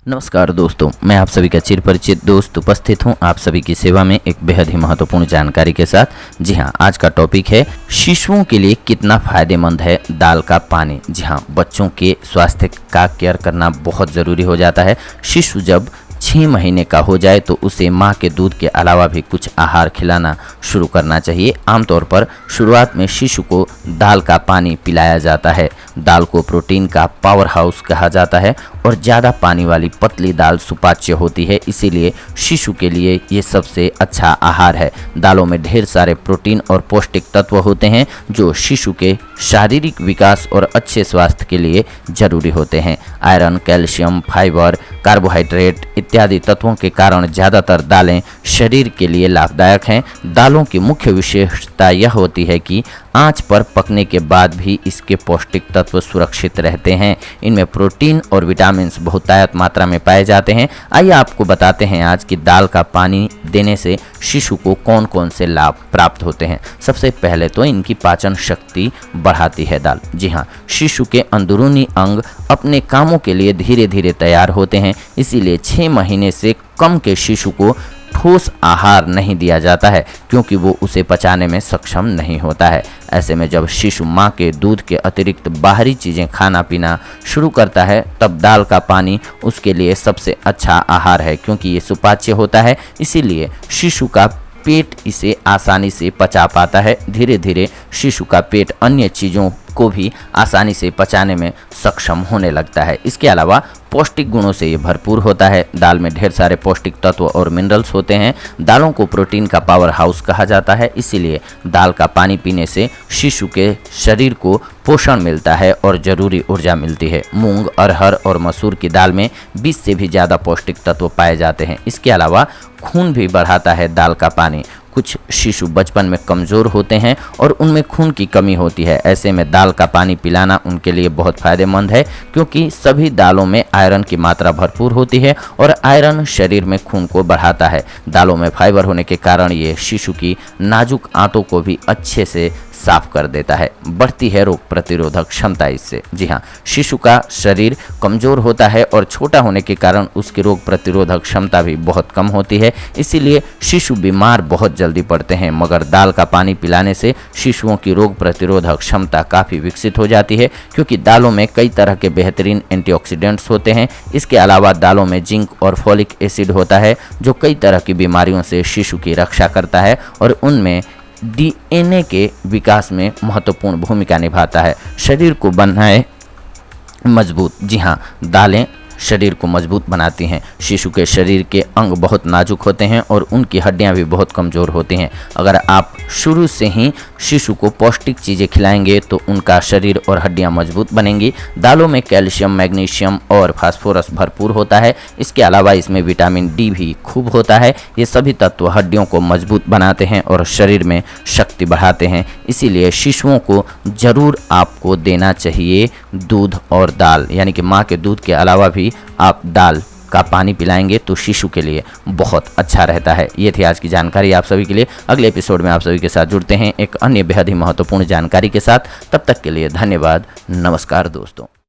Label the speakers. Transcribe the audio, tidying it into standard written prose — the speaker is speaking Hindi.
Speaker 1: नमस्कार दोस्तों, मैं आप सभी का चिर परिचित दोस्त उपस्थित हूं आप सभी की सेवा में एक बेहद ही महत्वपूर्ण जानकारी के साथ। जी हां, आज का टॉपिक है शिशुओं के लिए कितना फायदेमंद है दाल का पानी। जी हां, बच्चों के स्वास्थ्य का केयर करना बहुत ज़रूरी हो जाता है। शिशु जब 6 महीने का हो जाए तो उसे माँ के दूध के अलावा भी कुछ आहार खिलाना शुरू करना चाहिए। आमतौर पर शुरुआत में शिशु को दाल का पानी पिलाया जाता है। दाल को प्रोटीन का पावर हाउस कहा जाता है और ज़्यादा पानी वाली पतली दाल सुपाच्य होती है, इसीलिए शिशु के लिए ये सबसे अच्छा आहार है। दालों में ढेर सारे प्रोटीन और पौष्टिक तत्व होते हैं जो शिशु के शारीरिक विकास और अच्छे स्वास्थ्य के लिए जरूरी होते हैं। आयरन, कैल्शियम, फाइबर, कार्बोहाइड्रेट इत्यादि तत्वों के कारण ज़्यादातर दालें शरीर के लिए लाभदायक हैं। दालों की मुख्य विशेषता यह होती है कि आंच पर पकने के बाद भी इसके पौष्टिक तत्व सुरक्षित रहते हैं। इनमें प्रोटीन और विटामिन्स बहुतायत मात्रा में पाए जाते हैं। आइए आपको बताते हैं आज कि दाल का पानी देने से शिशु को कौन कौन से लाभ प्राप्त होते हैं। सबसे पहले तो इनकी पाचन शक्ति बढ़ाती है दाल। जी हाँ, शिशु के अंदरूनी अंग अपने कामों के लिए धीरे धीरे तैयार होते हैं, इसीलिए 6 महीने से कम के शिशु को ठोस आहार नहीं दिया जाता है क्योंकि वो उसे पचाने में सक्षम नहीं होता है। ऐसे में जब शिशु माँ के दूध के अतिरिक्त बाहरी चीज़ें खाना पीना शुरू करता है तब दाल का पानी उसके लिए सबसे अच्छा आहार है, क्योंकि ये सुपाच्य होता है, इसीलिए शिशु का पेट इसे आसानी से पचा पाता है। धीरे धीरे शिशु का पेट अन्य चीज़ों को भी आसानी से पचाने में सक्षम होने लगता है। इसके अलावा पौष्टिक गुणों से ये भरपूर होता है। दाल में ढेर सारे पौष्टिक तत्व और मिनरल्स होते हैं। दालों को प्रोटीन का पावर हाउस कहा जाता है, इसीलिए दाल का पानी पीने से शिशु के शरीर को पोषण मिलता है और ज़रूरी ऊर्जा मिलती है। मूंग, अरहर और मसूर की दाल में 20 से भी ज़्यादा पौष्टिक तत्व पाए जाते हैं। इसके अलावा खून भी बढ़ाता है दाल का पानी। कुछ शिशु बचपन में कमज़ोर होते हैं और उनमें खून की कमी होती है। ऐसे में दाल का पानी पिलाना उनके लिए बहुत फ़ायदेमंद है, क्योंकि सभी दालों में आयरन की मात्रा भरपूर होती है और आयरन शरीर में खून को बढ़ाता है। दालों में फाइबर होने के कारण ये शिशु की नाजुक आंतों को भी अच्छे से साफ कर देता है। बढ़ती है रोग प्रतिरोधक क्षमता इससे। जी हाँ, शिशु का शरीर कमज़ोर होता है और छोटा होने के कारण उसकी रोग प्रतिरोधक क्षमता भी बहुत कम होती है, इसीलिए शिशु बीमार बहुत जल्दी पड़ते हैं। मगर दाल का पानी पिलाने से शिशुओं की रोग प्रतिरोधक क्षमता काफ़ी विकसित हो जाती है, क्योंकि दालों में कई तरह के बेहतरीन एंटीऑक्सीडेंट्स होते हैं। इसके अलावा दालों में जिंक और फॉलिक एसिड होता है जो कई तरह की बीमारियों से शिशु की रक्षा करता है और उनमें डीएनए के विकास में महत्वपूर्ण भूमिका निभाता है। शरीर को बनाए मजबूत। जी हाँ, दालें शरीर को मजबूत बनाती हैं। शिशु के शरीर के अंग बहुत नाजुक होते हैं और उनकी हड्डियां भी बहुत कमज़ोर होती हैं। अगर आप शुरू से ही शिशु को पौष्टिक चीज़ें खिलाएंगे तो उनका शरीर और हड्डियां मजबूत बनेंगी। दालों में कैल्शियम, मैग्नीशियम और फास्फोरस भरपूर होता है। इसके अलावा इसमें विटामिन डी भी खूब होता है। ये सभी तत्व हड्डियों को मजबूत बनाते हैं और शरीर में शक्ति बढ़ाते हैं, इसीलिए शिशुओं को ज़रूर आपको देना चाहिए दूध और दाल, यानी कि माँ के दूध के अलावा भी आप दाल का पानी पिलाएंगे तो शिशु के लिए बहुत अच्छा रहता है। ये थी आज की जानकारी आप सभी के लिए। अगले एपिसोड में आप सभी के साथ जुड़ते हैं एक अन्य बेहद ही महत्वपूर्ण जानकारी के साथ। तब तक के लिए धन्यवाद। नमस्कार दोस्तों।